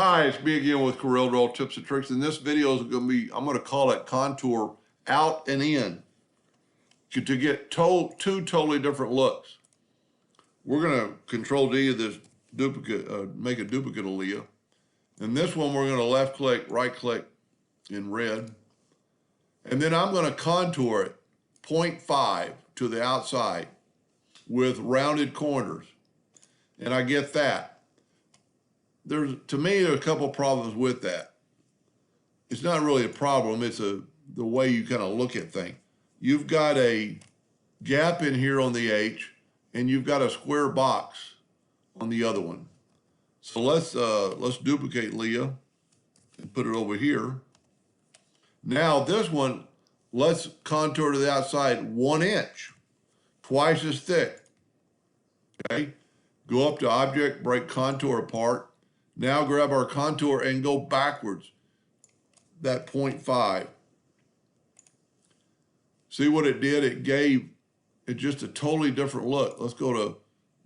Hi, it's me again with Corel Draw Tips and Tricks. And this video is going to be, I'm going to call it contour out and in to get two totally different looks. We're going to control D of this duplicate, make a duplicate of Leah. And this one, we're going to left click, right click in red. And then I'm going to contour it 0.5 to the outside with rounded corners. And I get that. To me, there are a couple problems with that. It's not really a problem. It's the way you kind of look at things. You've got a gap in here on the H, and you've got a square box on the other one. So let's duplicate Leah and put it over here. Now this one, let's contour to the outside 1 inch, twice as thick. Okay, go up to Object, break contour apart. Now grab our contour and go backwards, that 0.5. See what it did? It gave it just a totally different look. Let's go to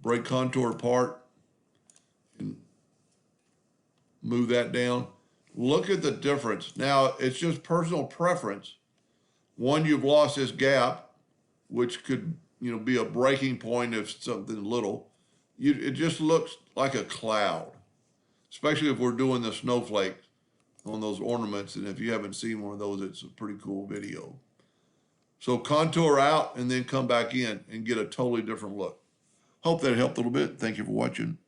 break contour apart and move that down. Look at the difference. Now, it's just personal preference. One, you've lost this gap, which could be a breaking point if something little. It just looks like a cloud. Especially if we're doing the snowflake on those ornaments. And if you haven't seen one of those, it's a pretty cool video. So contour out and then come back in and get a totally different look. Hope that helped a little bit. Thank you for watching.